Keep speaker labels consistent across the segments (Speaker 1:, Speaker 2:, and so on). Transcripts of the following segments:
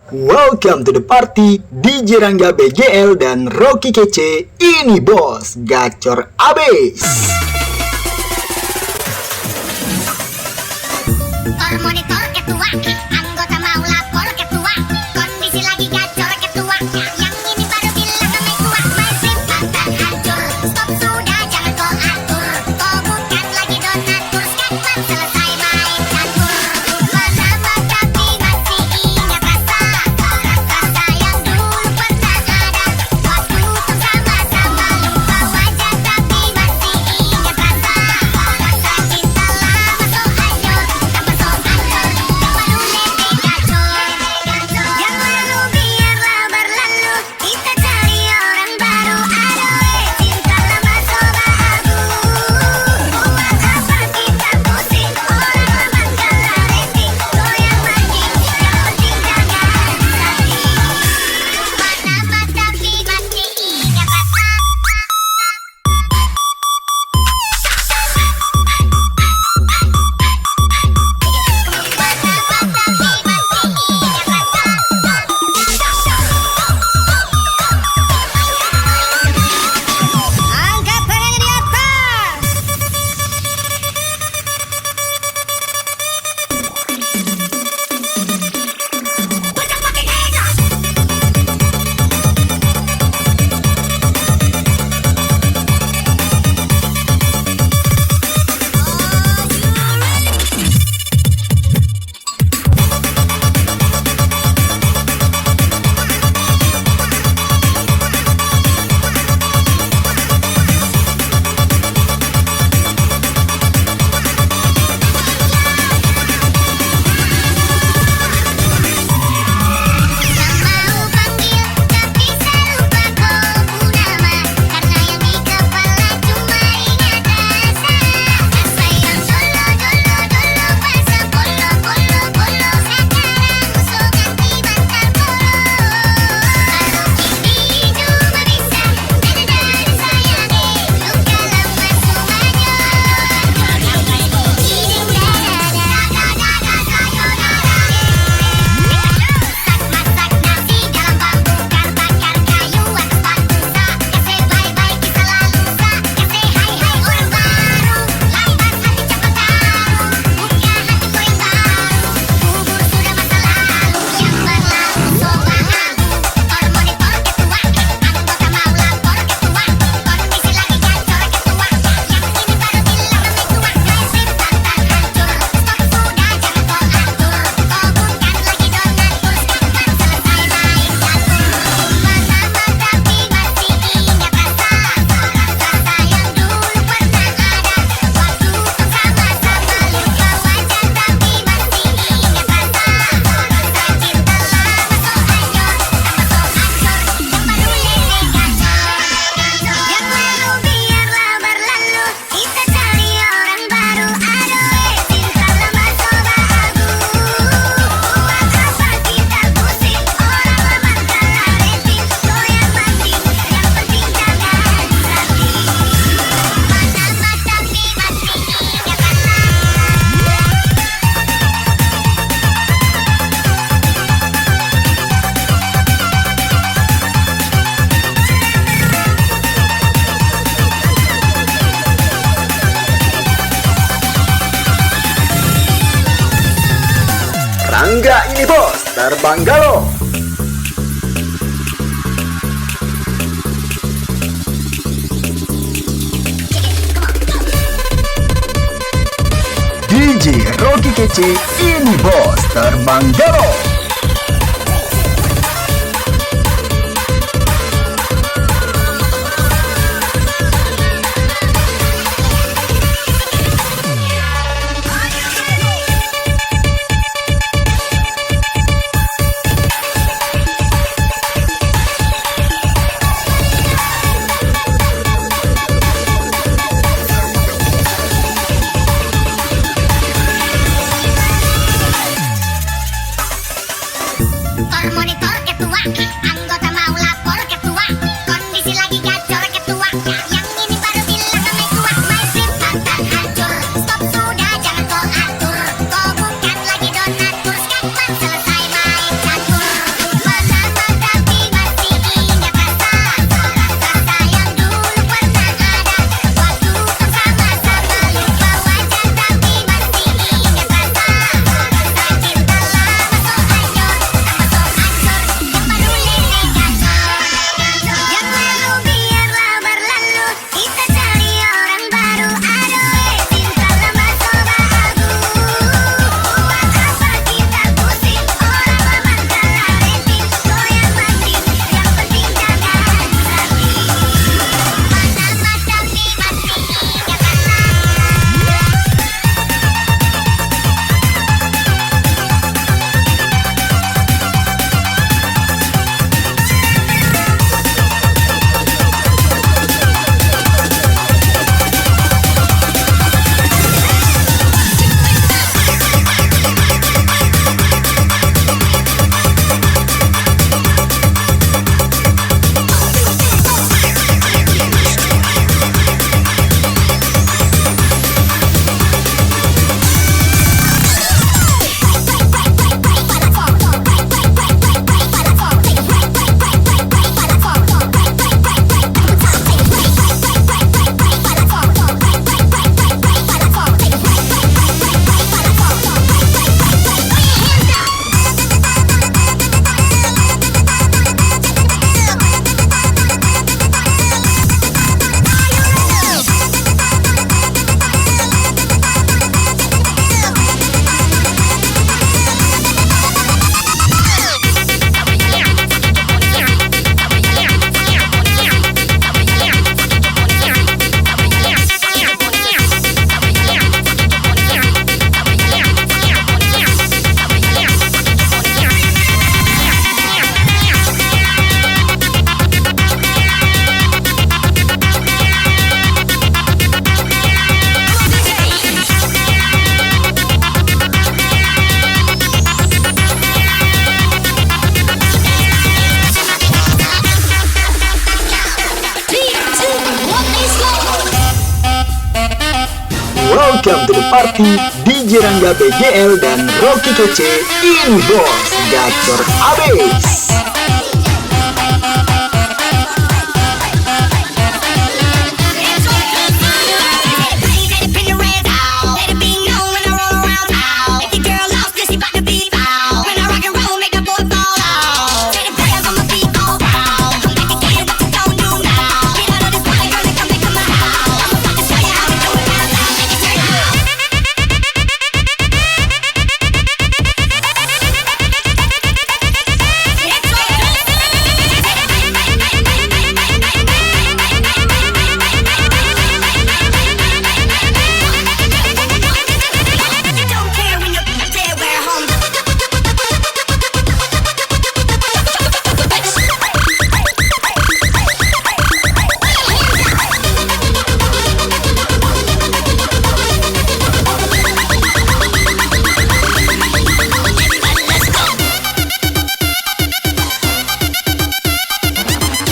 Speaker 1: Welcome to the party, DJ Rangga BGL dan Rocky Kece. Ini bos, gacor abis.
Speaker 2: Monitor ketua, anggota mau lapor ketua, kondisi lagi gacor ketua, yang ini baru bilang kami kuat, masih pantang hancur, stop sudah jangan kau atur, kau bukan lagi donatur, sekarang selesai main catur, lama tapi masih ingat rasa yang dulu pernah ada, waktu itu sama-sama lupa wajah tapi masih ingat rasa cinta lama so hancur, tambah so yang lalu biarlah berlalu, kita cari orang baru. Aduh, cinta lama so bahagu. Buat apa kita pusing, orang lama kalah rating, goyang lagi, yang penting jaga hati. Lama tapi masih ingat rasa. Angkat tangannya di atas. Bocah pakai gaya. Tak mau panggil, tak bisa lupa kau nama, karena yang di kepala cuma ingat rasa. Rasa yang dulu masa polo, sekarang musuh ganti bantal polo. Kalau kini cuma bisa dari saya luka lama semuanya. Iding masak nasi dalam bambu, bakar kayu atas batu sak, kasih bye-bye kisah lalu sak, kasih hai-hai orang baru, lambat hati cepat tahu, buka hati kau yang baru, kubur sudah masa lalu, yang berlalu so bahagu, orang monitor ketua, anggota mau lapor ketua, kondisi lagi gacor ketua, yang ini baru bilang kami kuat, masih pantang hancur, stop sudah jangan kau atur, kau bukan lagi donatur, sekarang selesai main catur, lama tapi masih ingat rasa yang dulu pernah ada, waktu itu sama-sama lupa wajah tapi masih ingat rasa cinta lama so hancur, tambah so hancur, yang baru lele gacor, yang lalu biarlah berlalu, kita cari orang baru. Aduh, cinta lama so bahagu. Buat apa kita pusing, orang lama kalah rating, goyang lagi, yang penting jaga hati. Lama tapi masih ingat rasa.
Speaker 1: Rangga ini bos, terbang galau. DJ Rocky Kece, ini bos, terbang galau.
Speaker 2: Monitor ketua, anggota mau lapor ketua, kondisi lagi gacor ketua, yang ini baru bilang kami kuat, masih pantang hancur, stop sudah jangan kau atur, kau bukan lagi donatur, sekarang selesai main catur.
Speaker 1: Welcome to the party DJ Rangga BGL dan Rocky Kece. Ini bos, gacor abis.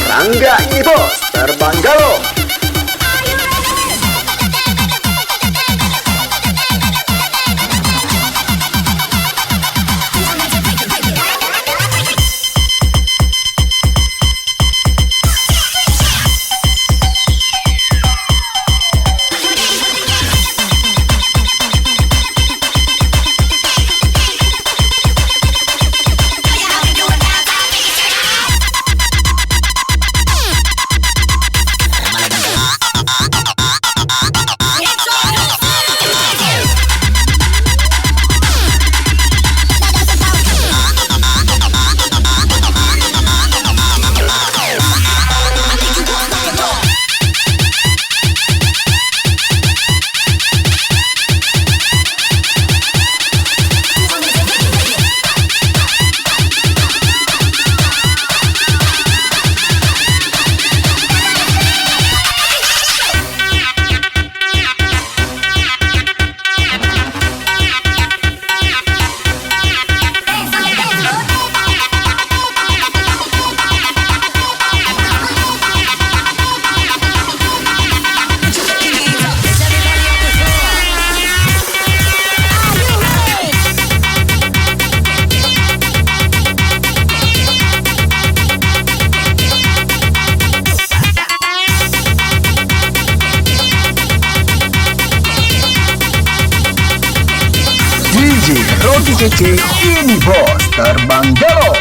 Speaker 1: Rangga ini bos, terbang galop. DJ Rocky Kece, ini bos, terbang galop.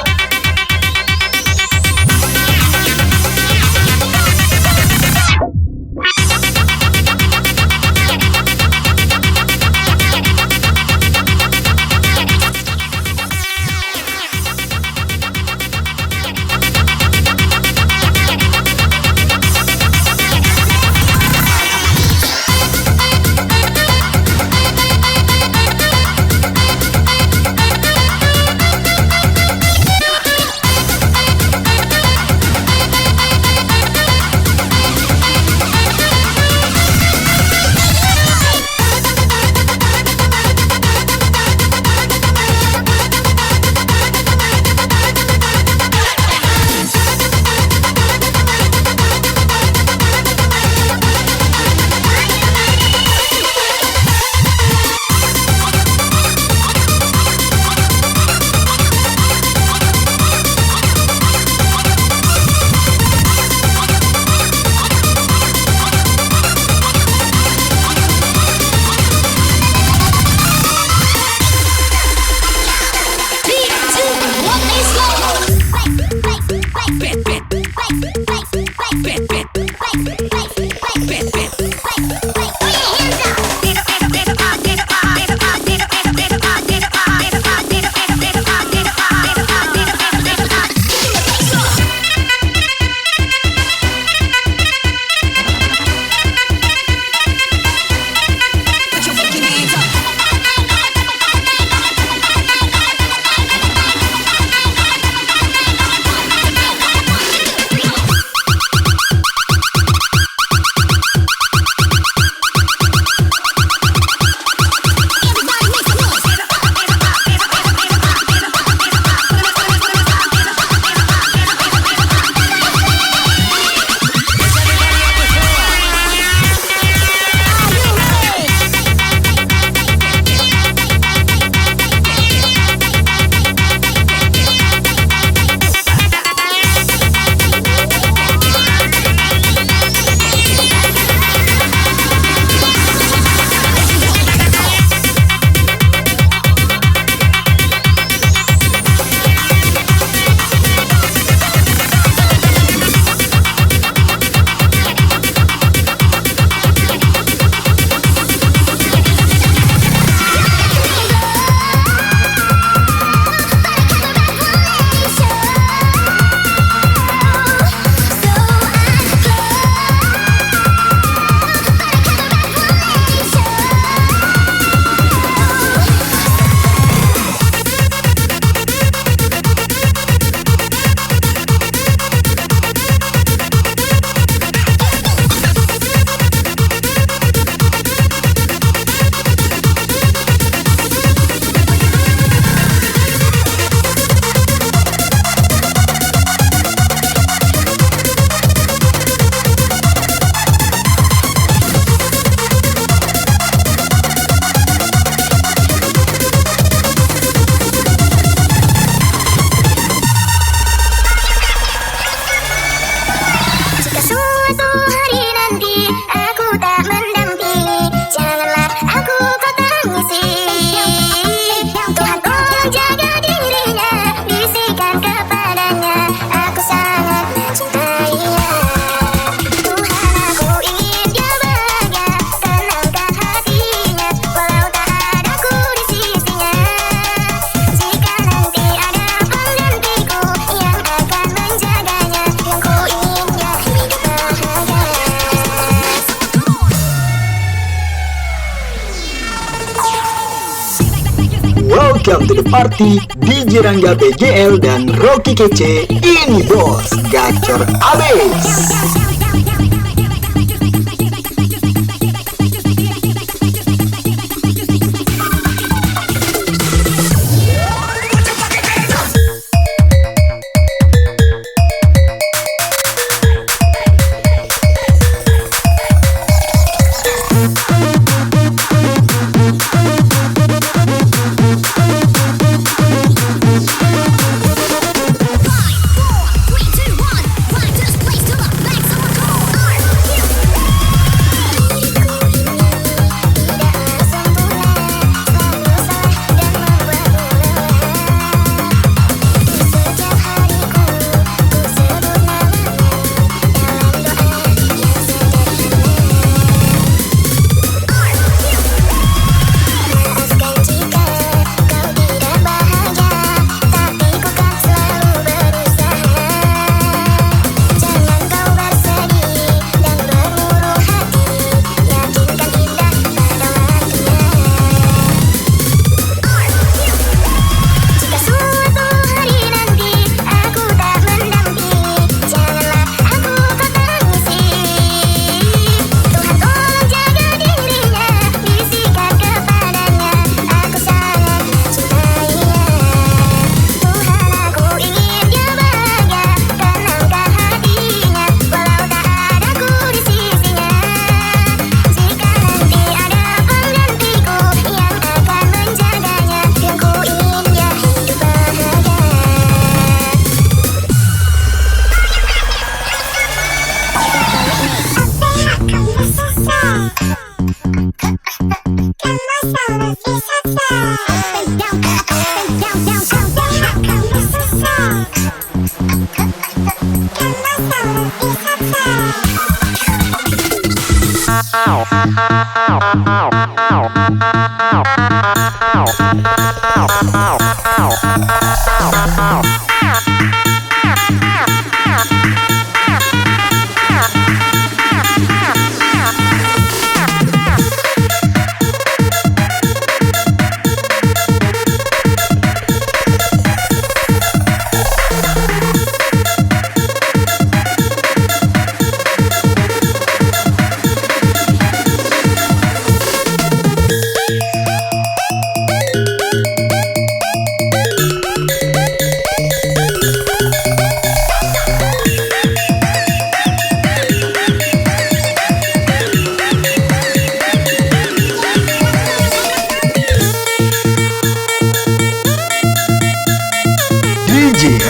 Speaker 1: Party, DJ Rangga BGL dan Rocky Kece. Ini bos, gacor abis.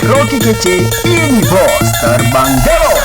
Speaker 1: Rocky Kece, ini bos terbang jauh.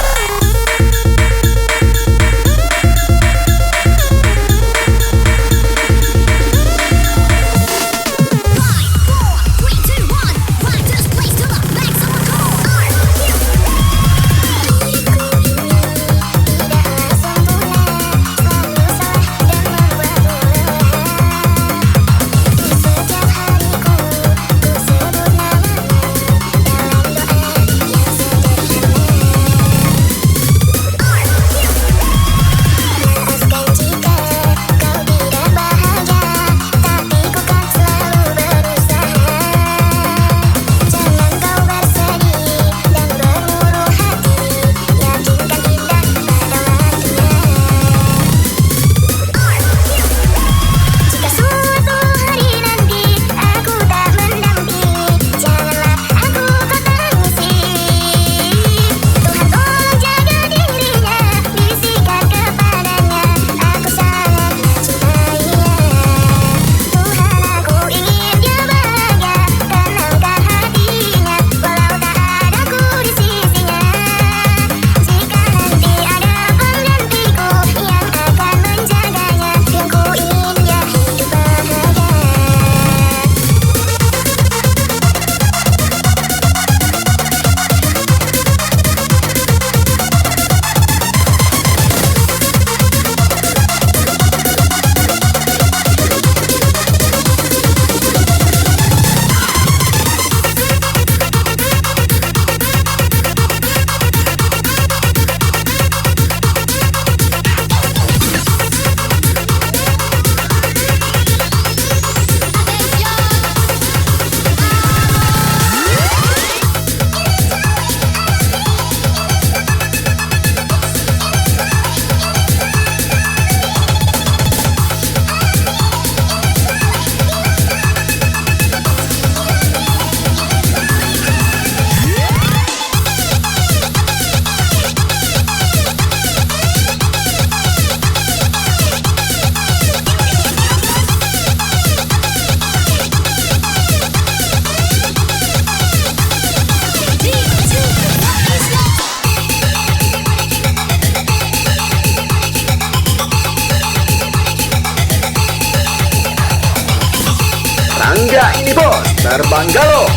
Speaker 1: Terbang Galo.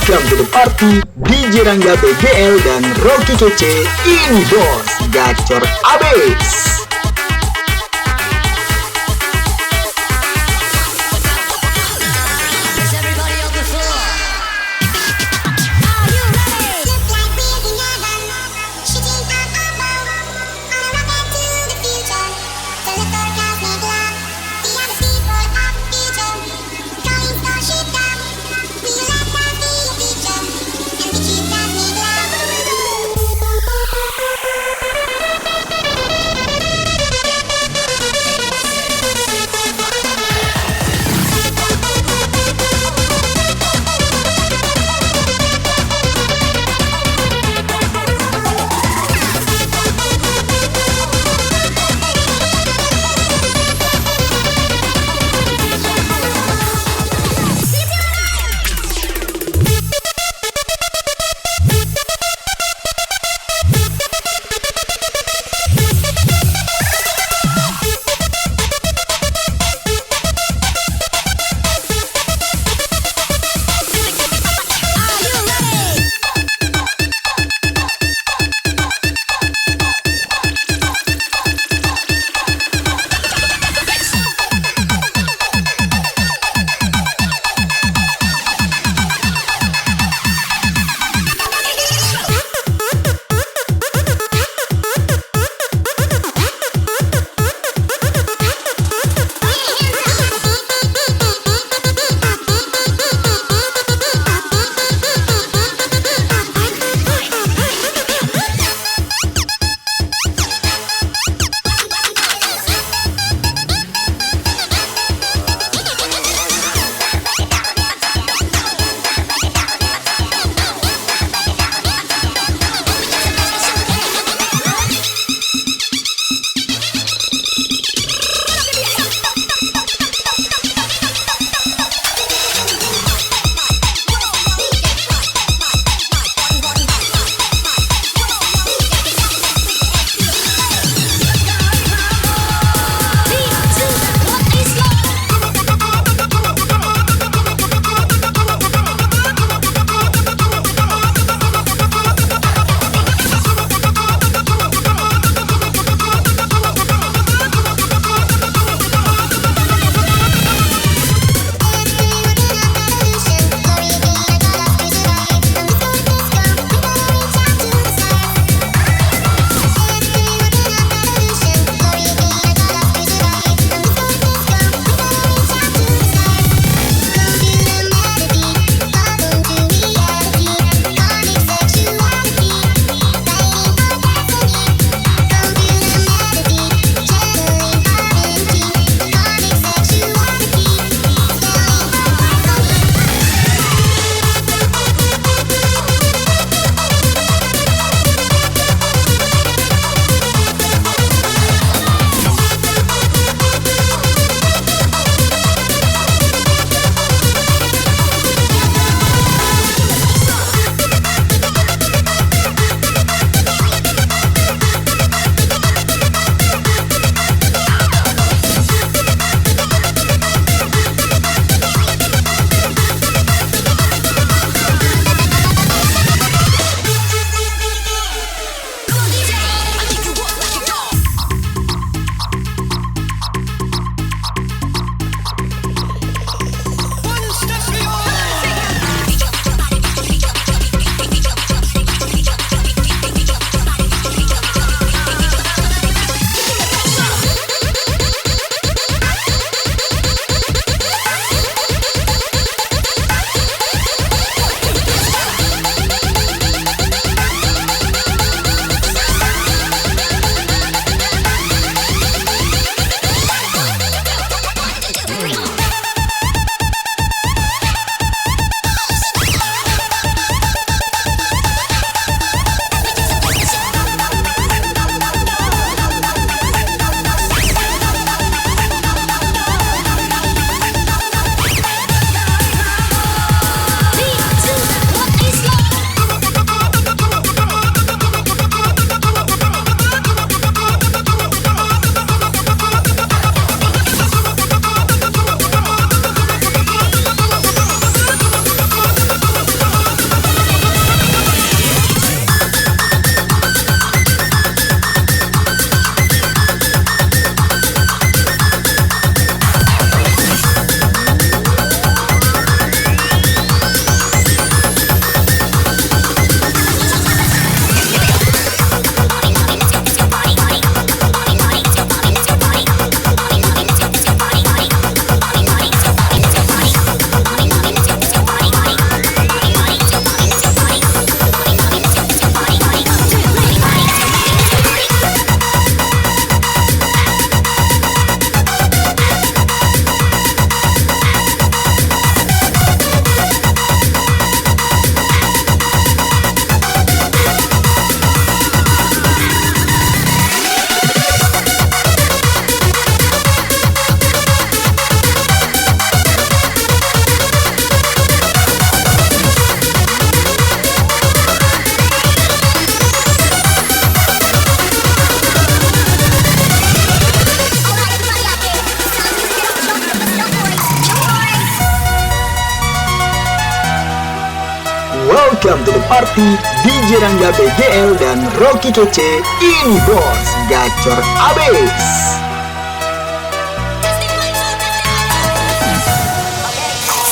Speaker 1: Welcome to the party, DJ Rangga BGL dan Rocky Kece. Ini bos, gacor abis. Welcome to the party DJ Rangga BGL dan Rocky Kece. Ini bos gacor abis.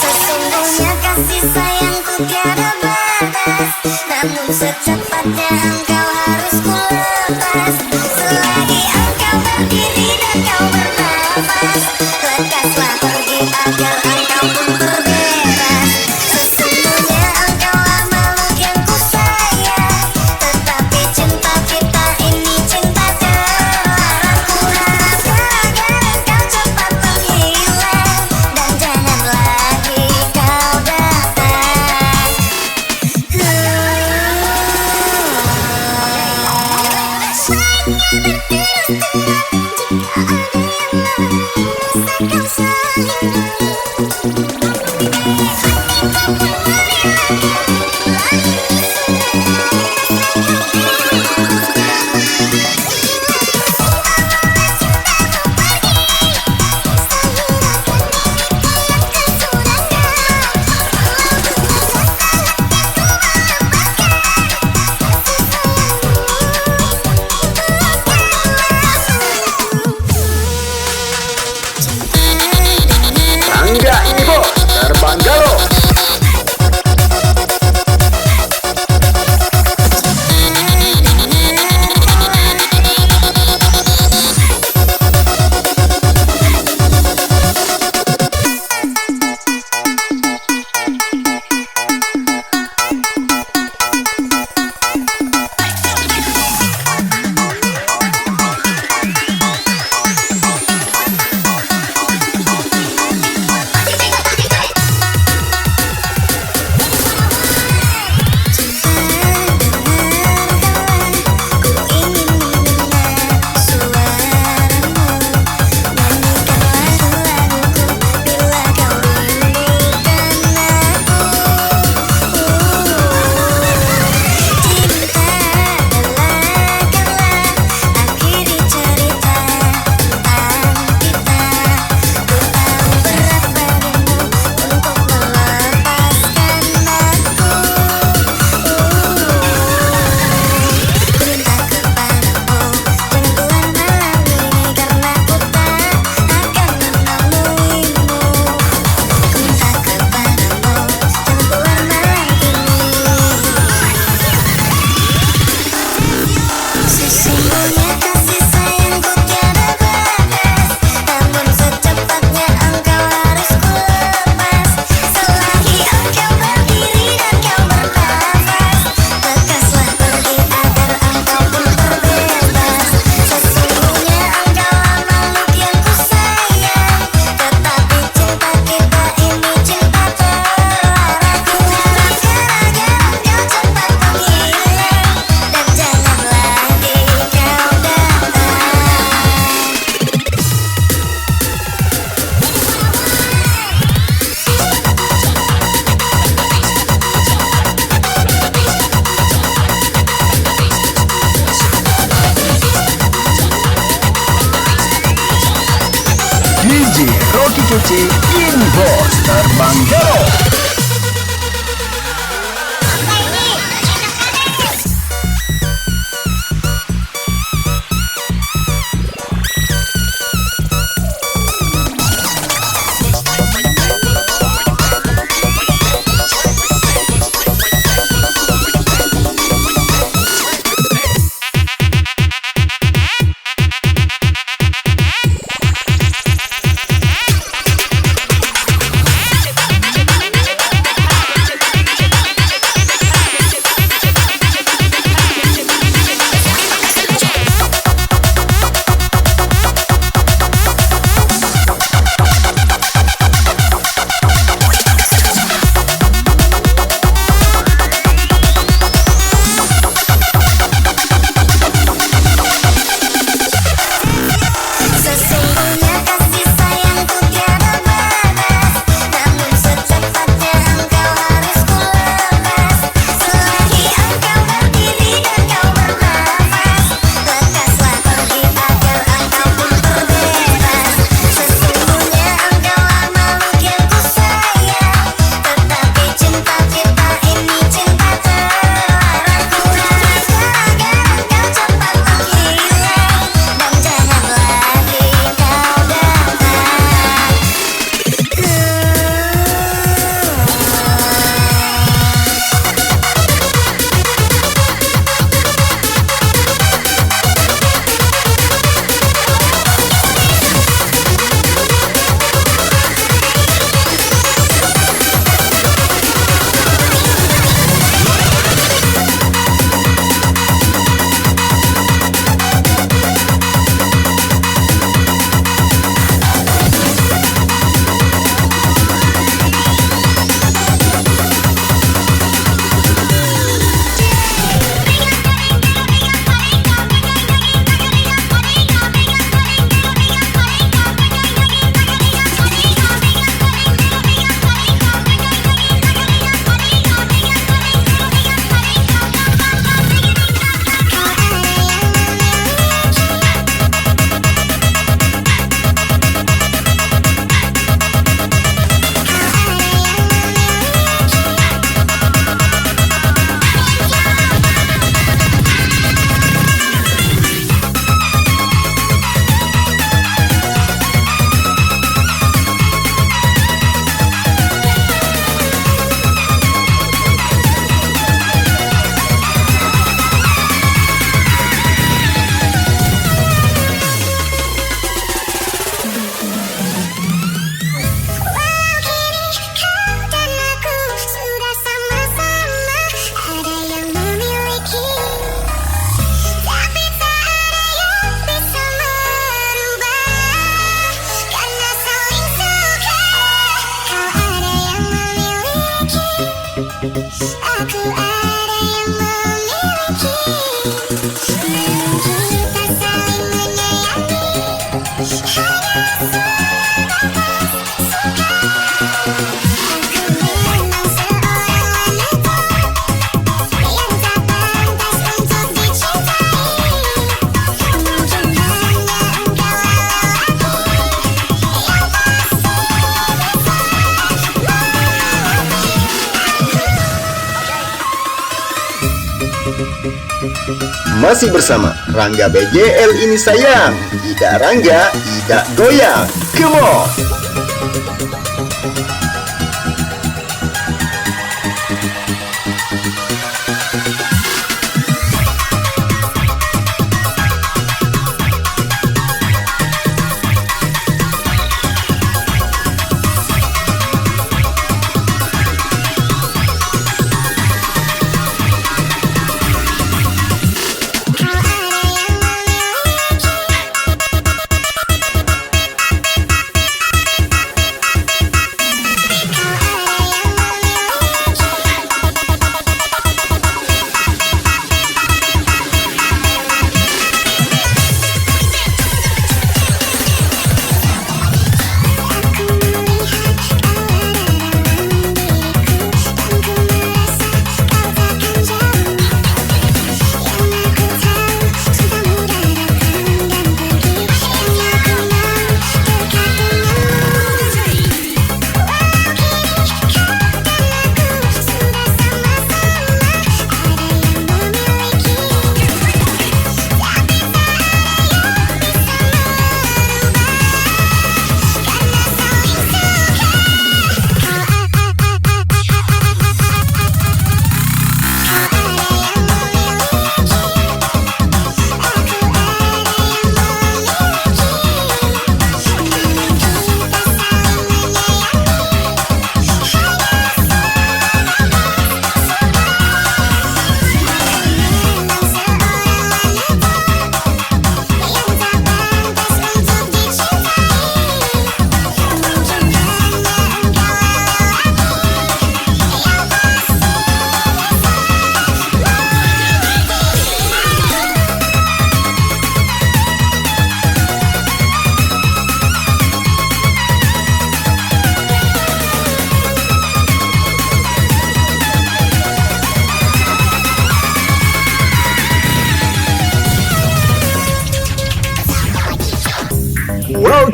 Speaker 2: Sesungguhnya kasih sayangku tiada batas, namun secepatnya engkau harus ku lepas. Selagi engkau berdiri dan kau bernafas, lekaslah pergi agar engkau pun berbebas. Sesungguhnya engkaulah makhluk yang ku sayang, tetapi cinta kita ini cinta terlarang. Ku harap agar engkau cepat menghilang dan jangan lagi kau datang.
Speaker 1: Rangga ini bos, terbangga loh. Sesungguhnya kasih sayangku tiada batas, namun secepatnya engkau harus ku lepas. Selagi engkau berdiri dan kau bernafas, lekaslah pergi agar engkau pun berbebas. Sesungguhnya engkaulah makhluk yang ku sayang, tetapi cinta kita ini cinta terlarang. Ku harap agar engkau cepat menghilang dan jangan lagi kau datang. DJ Rocky Kece, ini bos terbangga loh.
Speaker 3: Masih bersama Rangga BGL ini sayang. Tidak Rangga, tidak goyang. Come on.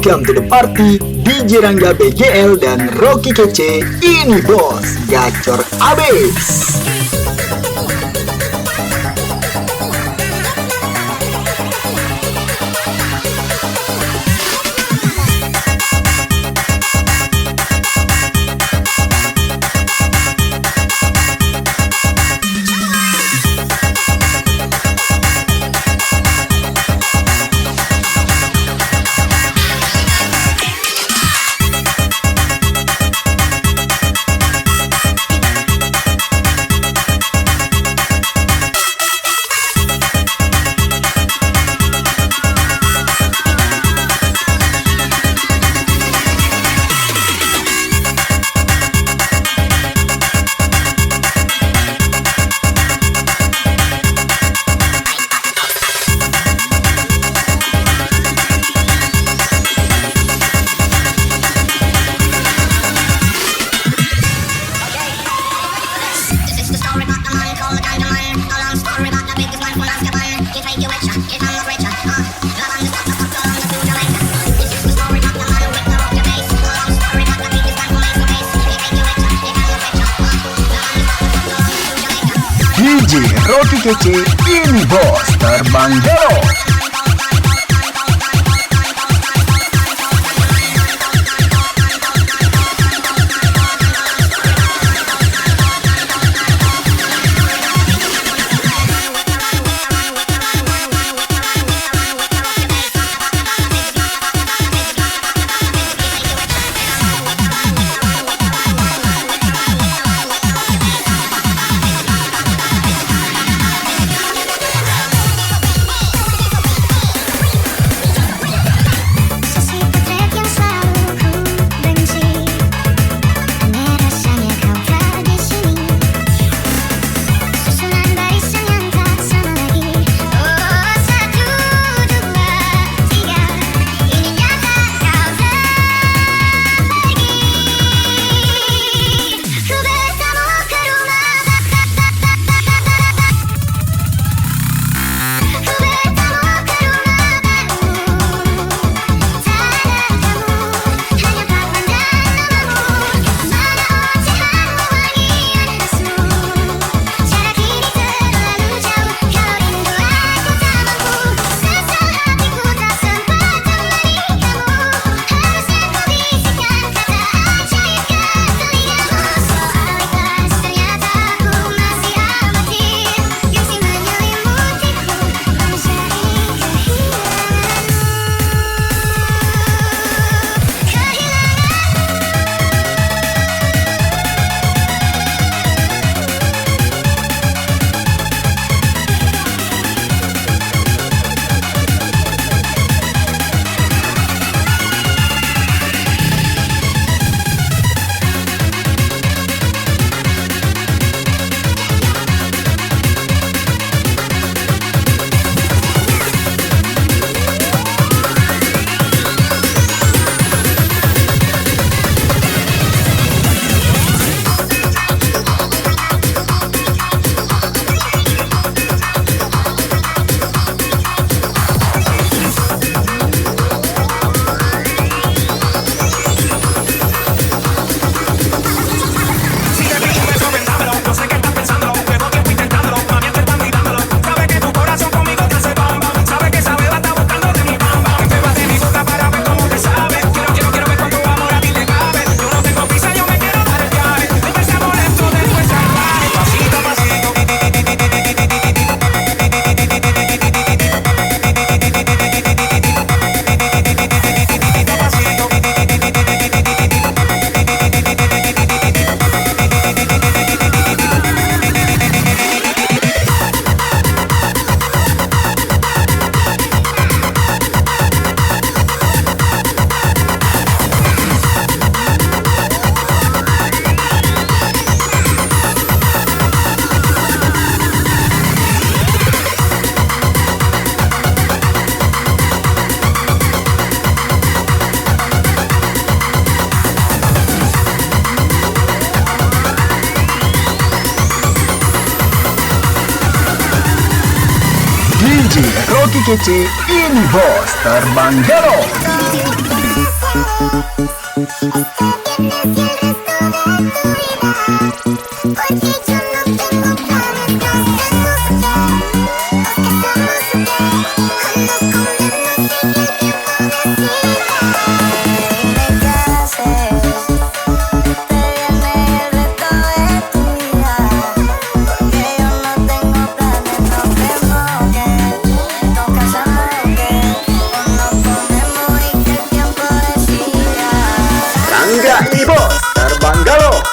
Speaker 1: Welcome to the party, DJ Rangga BGL dan Rocky Kece. Ini bos, gacor abis. DJ Rocky Kece, ini bos terbang jauh. DJ Rocky Kece, ini bos terbang galon.
Speaker 3: Rangga ini bos terbang galon.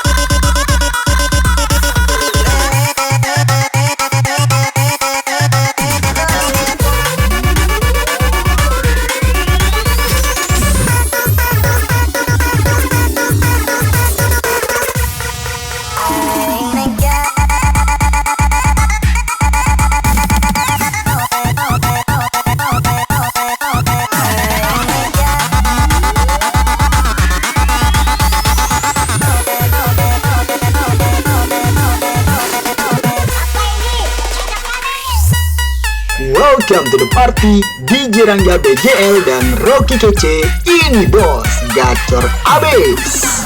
Speaker 1: Welcome to the party, DJ Rangga BGL dan Rocky Kece, ini bos gacor abis.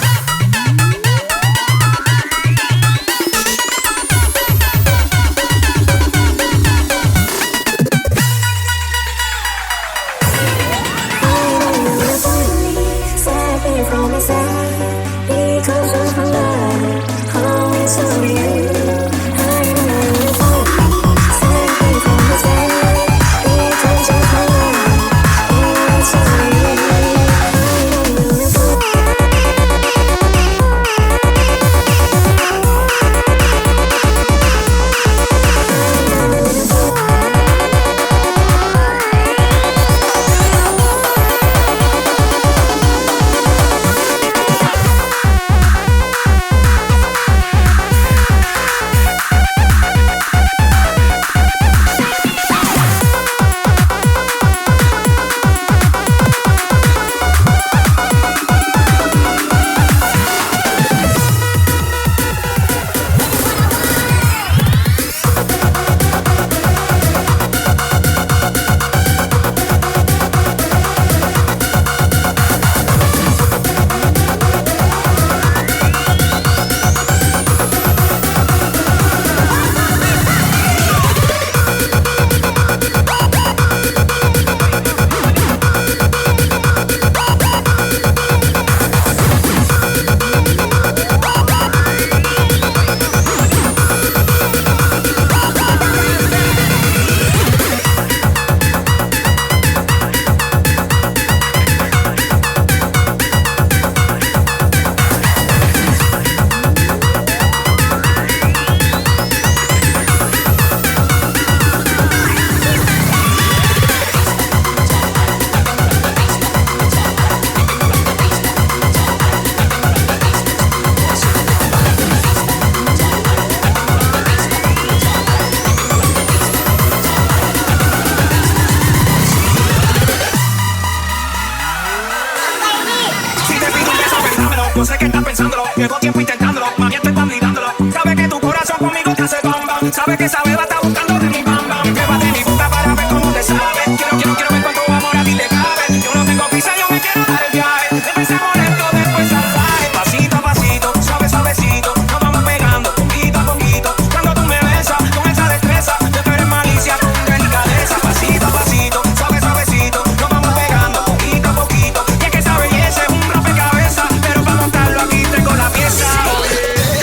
Speaker 4: Yo sé que estás pensándolo, llevo tiempo intentándolo, mami estoy validándolo. Sabe que tu corazón conmigo te hace bam bam. Sabe que esa beba está buscando de mi bam bam. Llévate mi boca para ver cómo te sabe. Quiero ver cuánto amor a ti te cabe. Yo no tengo prisa, yo me quiero dar el viaje. Empecemos lento, después salvaje. Pasito a pasito, suave suavecito, nos vamos pegando poquito a poquito. Cuando tú me besas con esa destreza, yo te eres malicia con delicadeza. Pasito a pasito, suave suavecito, nos vamos pegando poquito a poquito. Y es que esa belleza es un rompecabezas, pero para montarlo aquí tengo la pieza.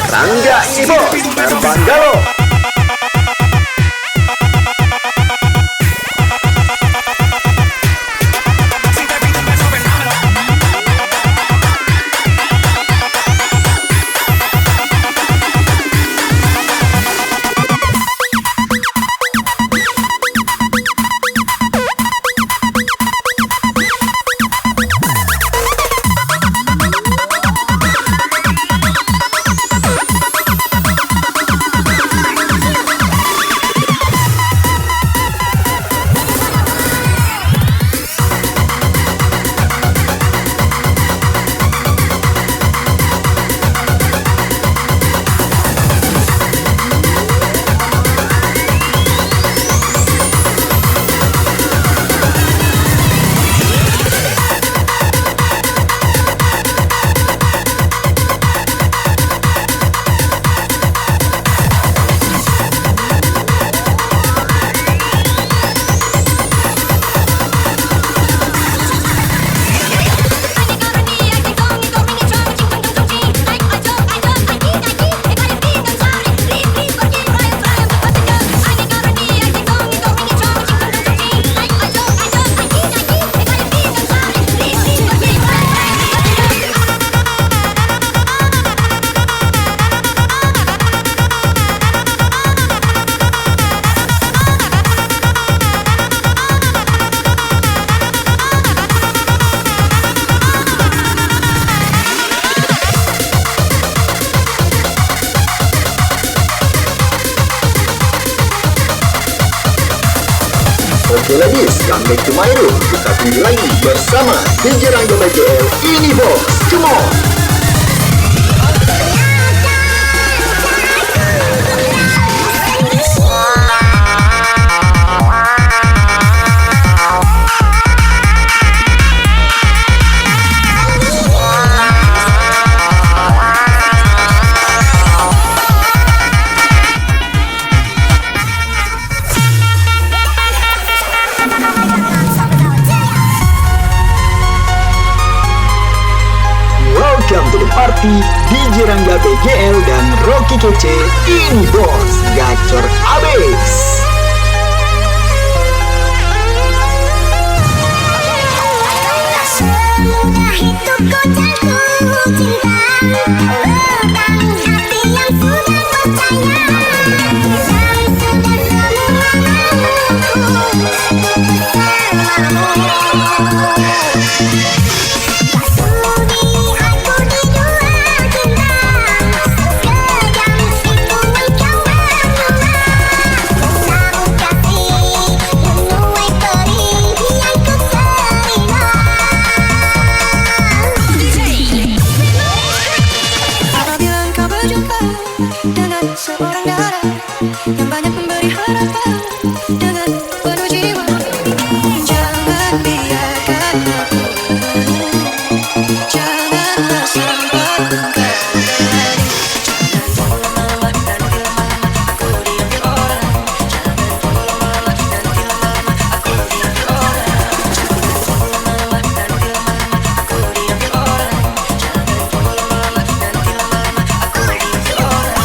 Speaker 3: Rangga ini bos terbang galon. Oke ladies, come back to my room. Kita pilih lagi bersama DJ Rangga BGL. Ini bos, come on.
Speaker 1: Welcome to the party, DJ Rangga BGL dan Rocky Kece. Ini bos, gacor abis.
Speaker 2: Semudah itu kocarku cinta, tentang hati yang sudah percaya, yang sudah
Speaker 5: seorang darah yang banyak memberi harapan dengan penuh jiwa. Jangan biarkan aku, janganlah sampai engkau berlari. Jangan lama-lama, nanti lama-lama aku diambil orang. Jangan lama-lama, nanti lama-lama aku diambil orang. Jangan lama-lama, nanti lama-lama aku diambil orang. Jangan lama-lama, nanti lama-lama aku diambil orang.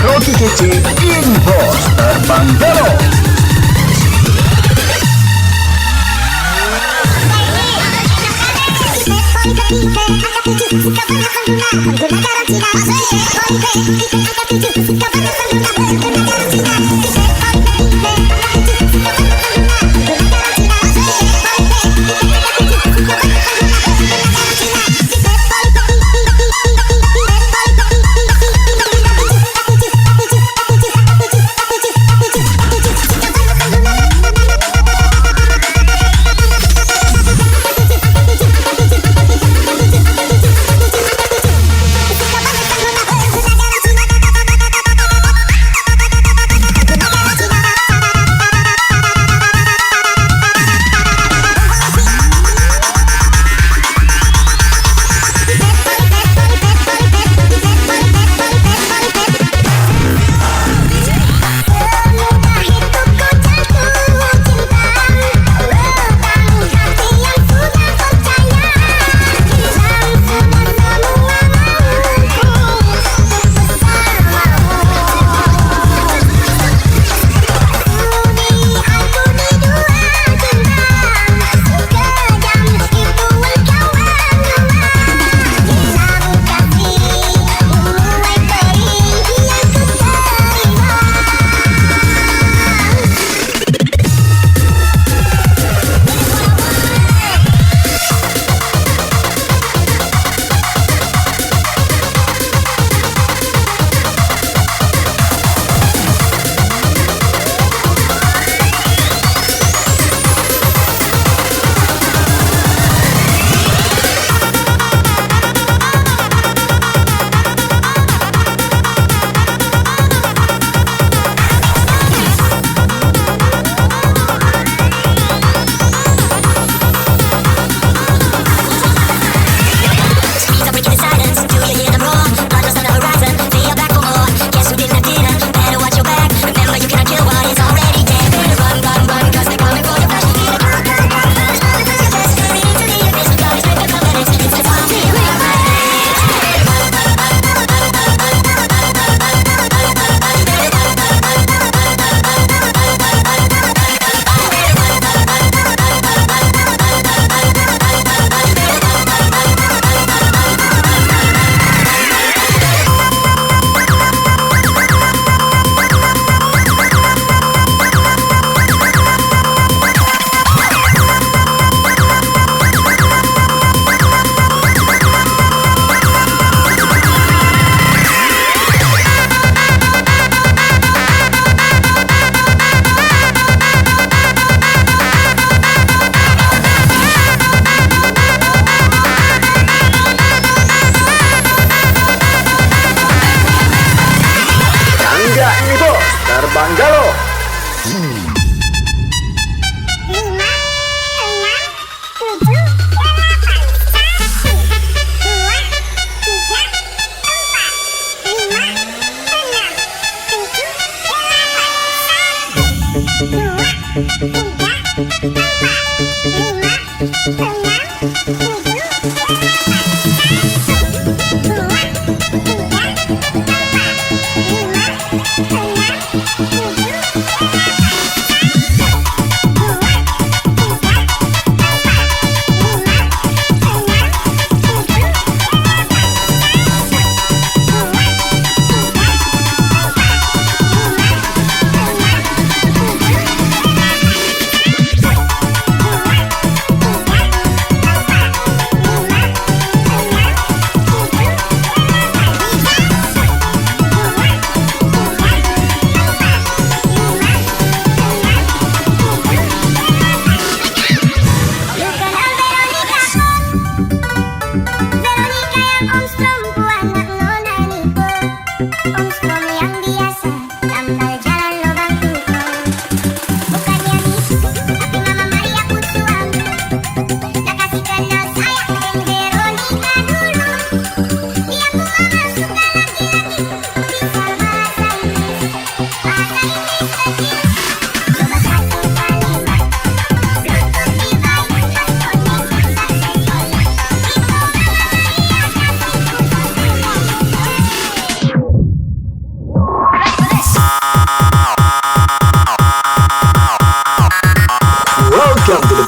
Speaker 1: Rocky Kece, ini bos, terbang terus.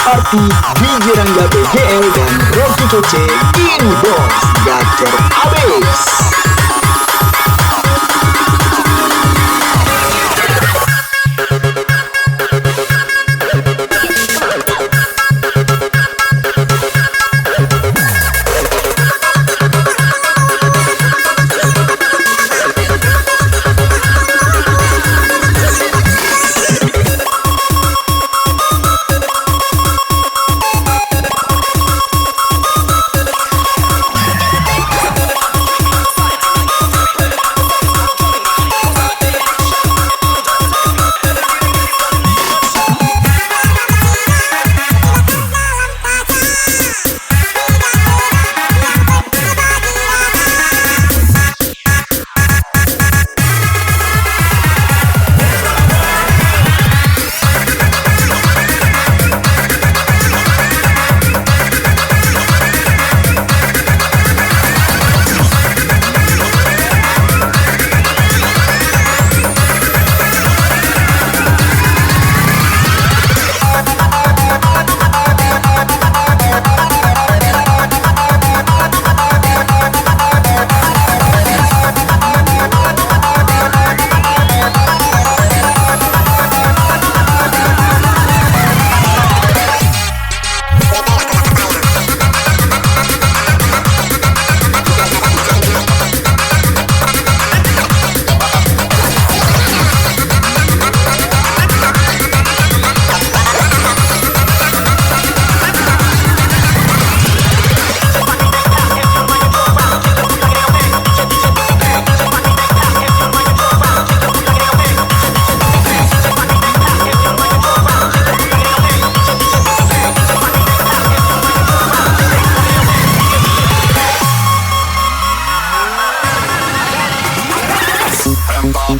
Speaker 1: Party DJ Rangga BGL dan Rocky Kece. Ini bos gacor abis.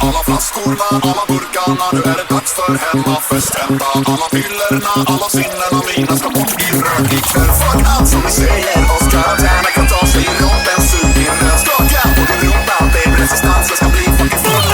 Speaker 6: Alla flaskorna, alla burkarna, nu är det dags för hemmafest. Hämta alla pillerna, alla sinnena mina ska bort i rök ikväll. Fuck allt som ni säger, oss karantäner kan ta sig runt en sugpinne. Skaka på din rumpa, det är resistans, jag ska bli fucking full.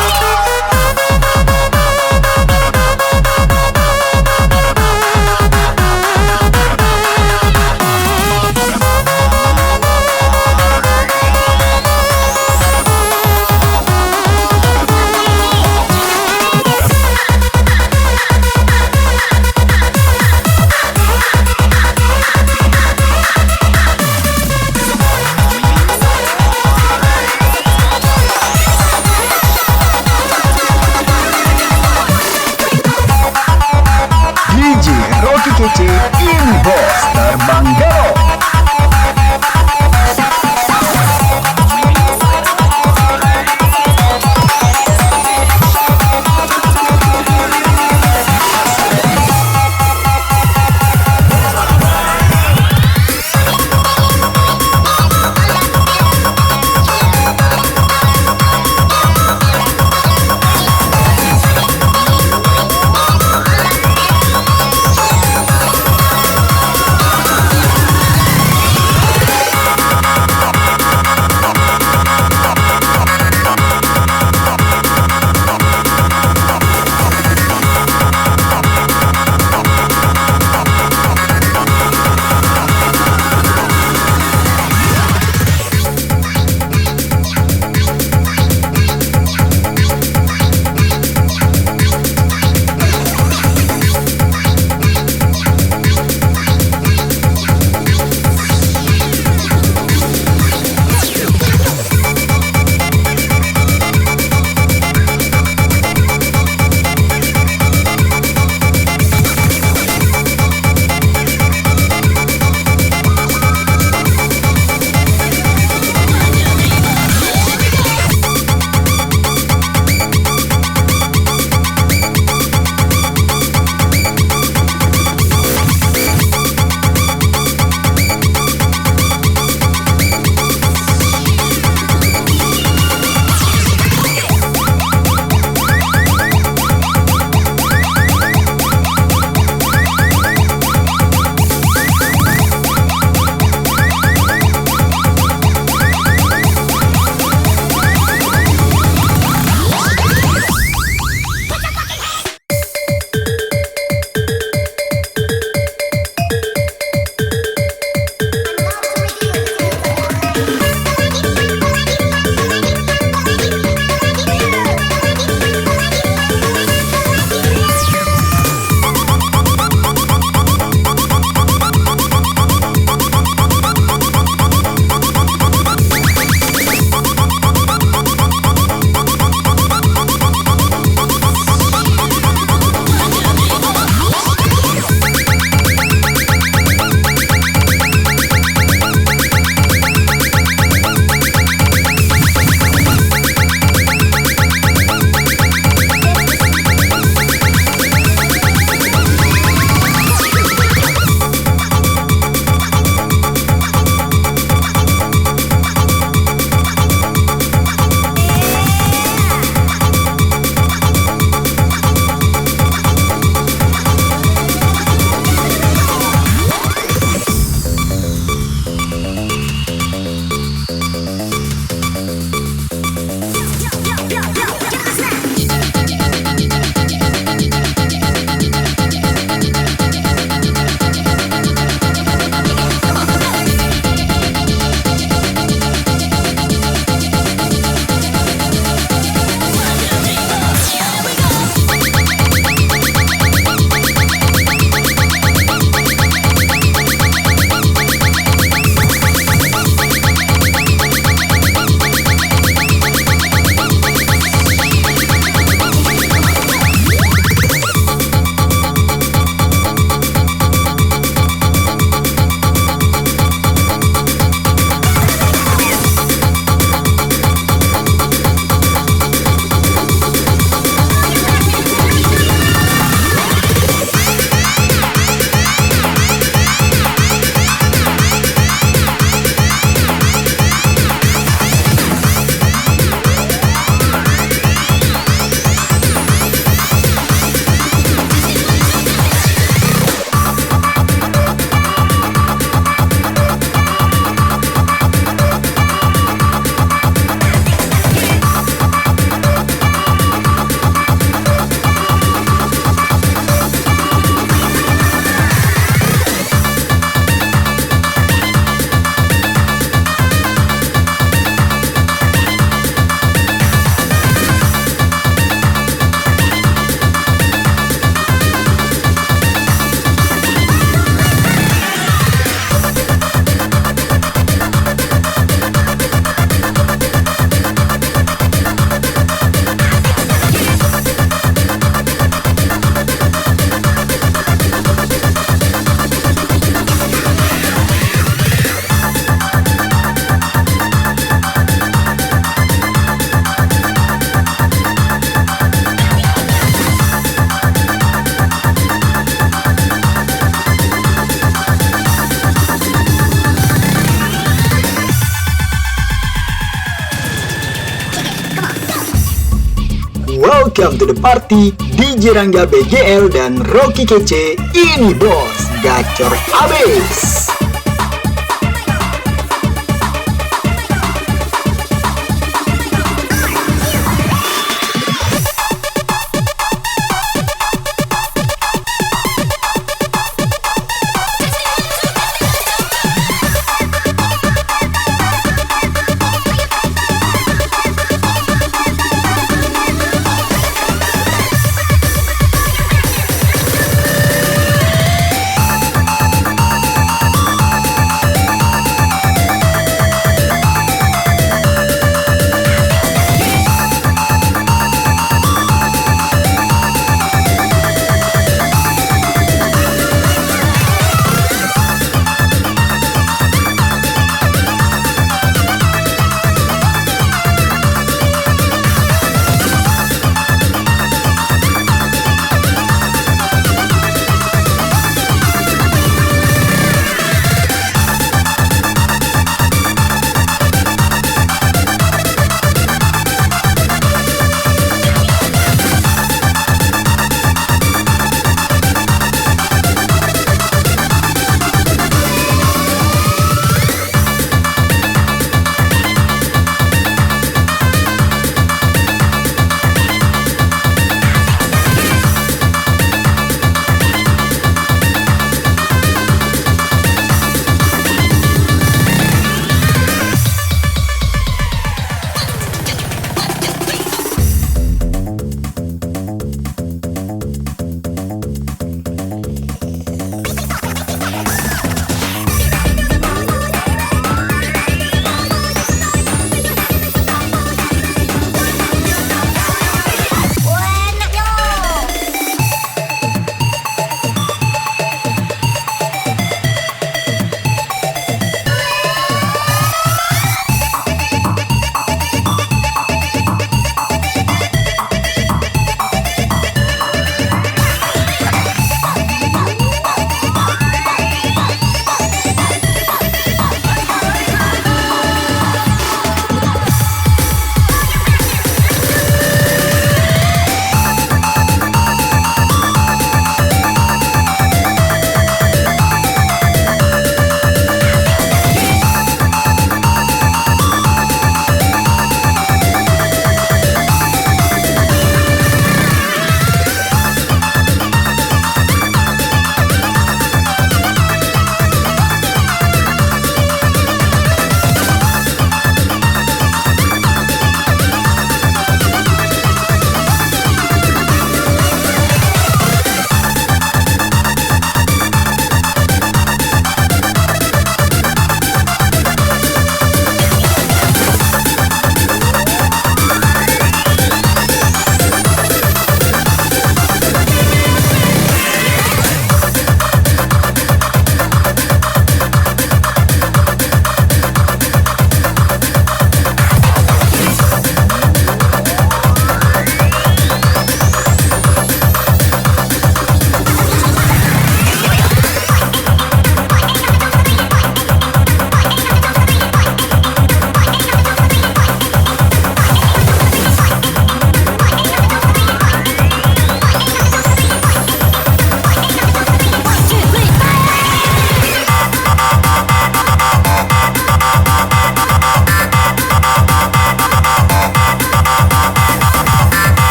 Speaker 1: Welcome to the party, DJ Rangga BGL dan Rocky Kece. Ini bos, gacor abis.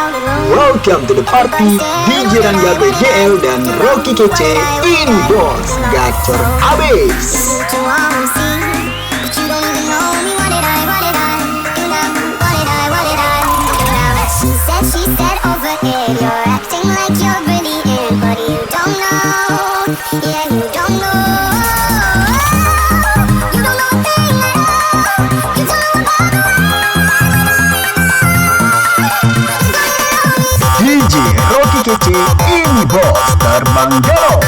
Speaker 1: Welcome to the party, DJ Rangga BGL dan Rocky Kece, ini bos, gacor abis.
Speaker 2: She said over here, you're acting like you're brilliant, but you don't know, yeah, you don't know. You don't know a thing at all. You don't know about
Speaker 1: DJ Rocky Kece, ini bos, terbang jauh.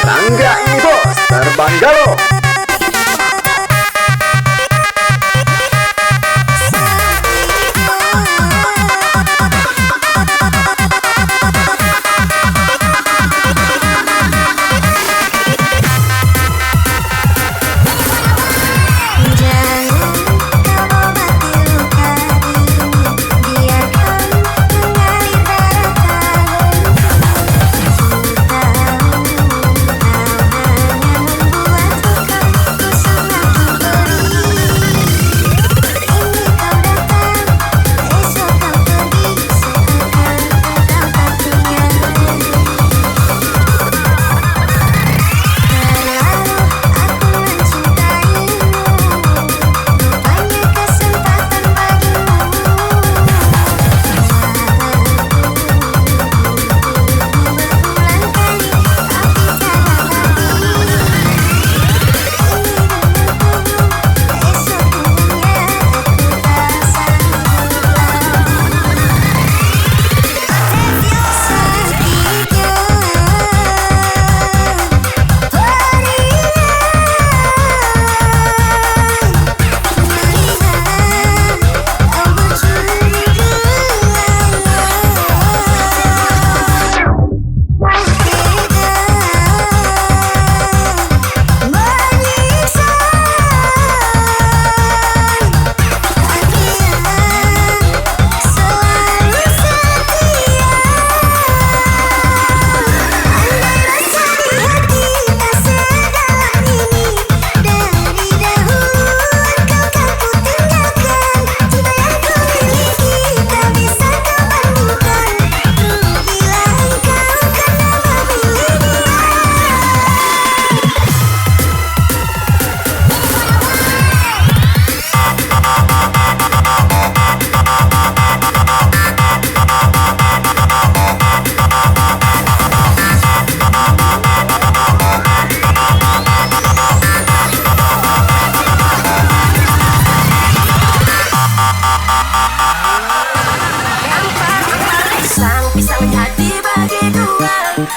Speaker 1: Rangga ini bos, terbang jauh.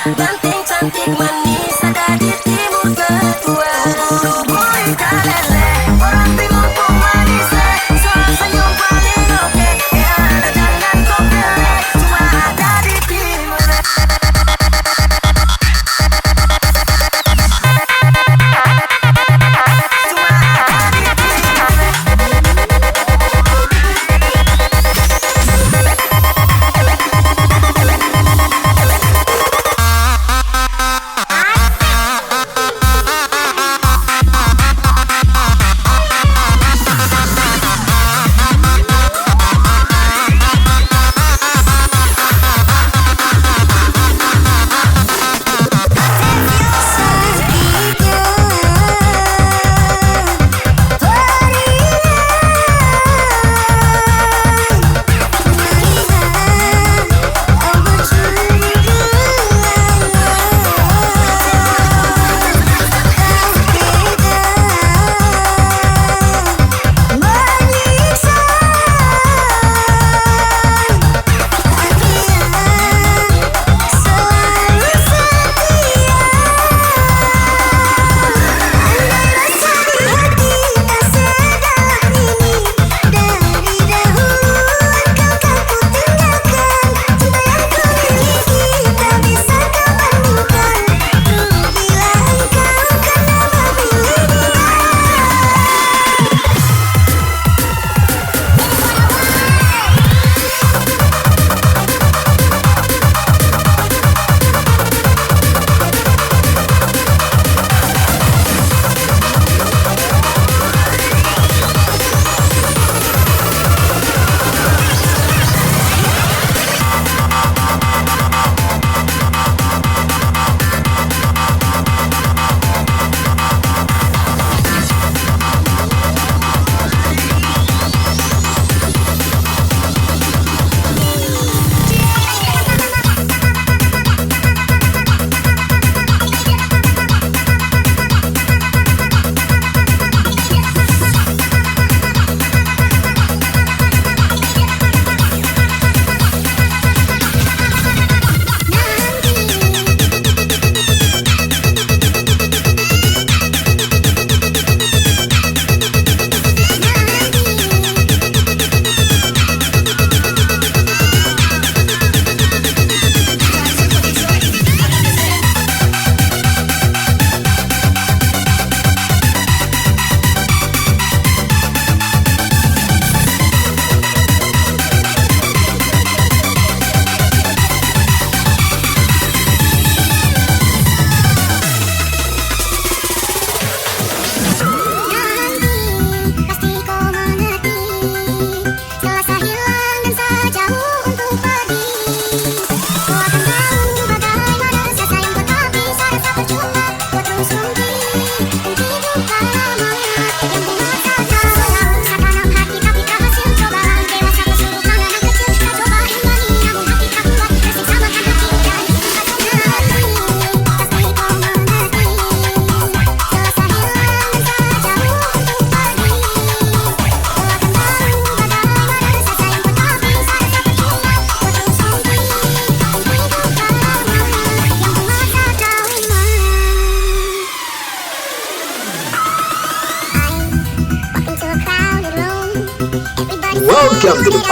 Speaker 5: Banting cantik manis ada di timur kedua. Boy kalele, orang bingung kok manis. Soal senyum paling oke, yang ada jangan kopele. Cuma ada di timur. Cuma ada di timur.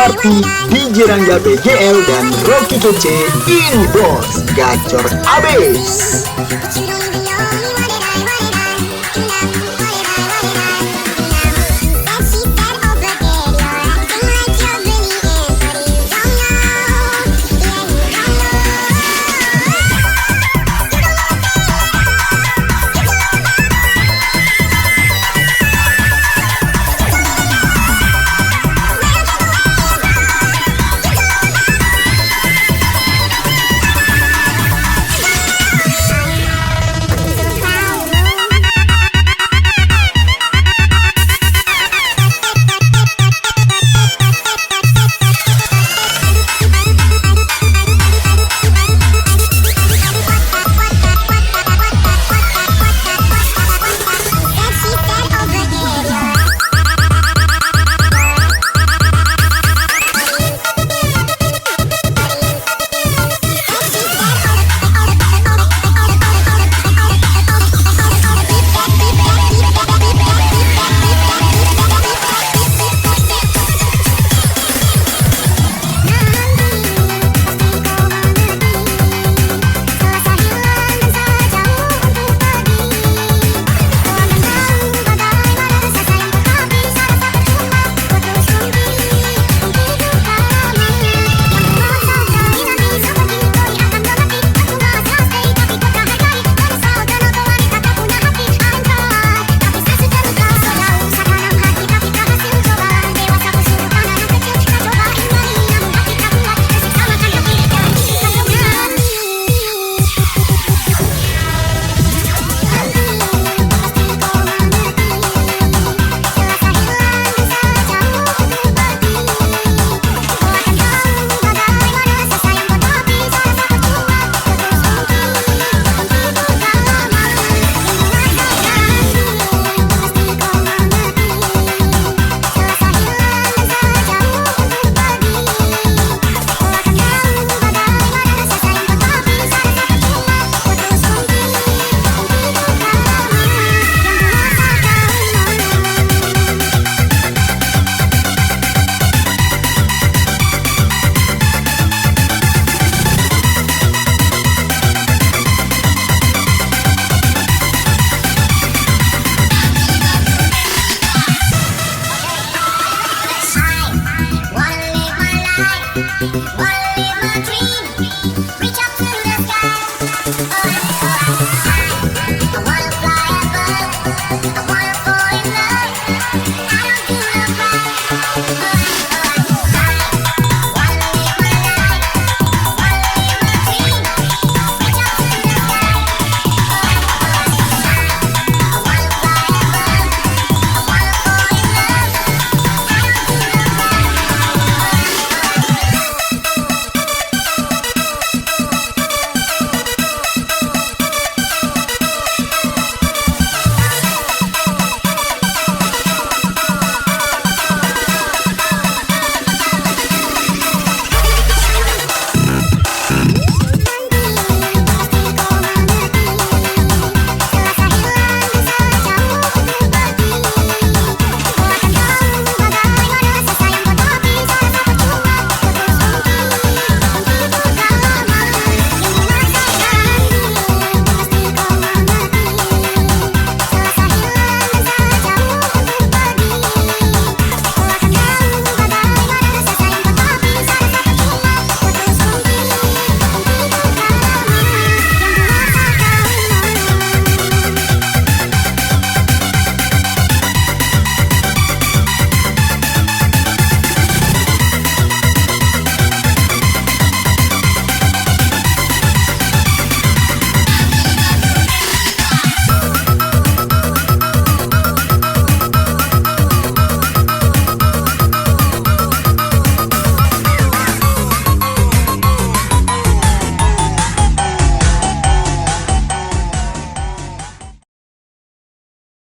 Speaker 1: Party, DJ Rangga BGL dan Rocky Kece. Ini bos, gacor abis.
Speaker 2: Wanna live my dream, reach up to the sky.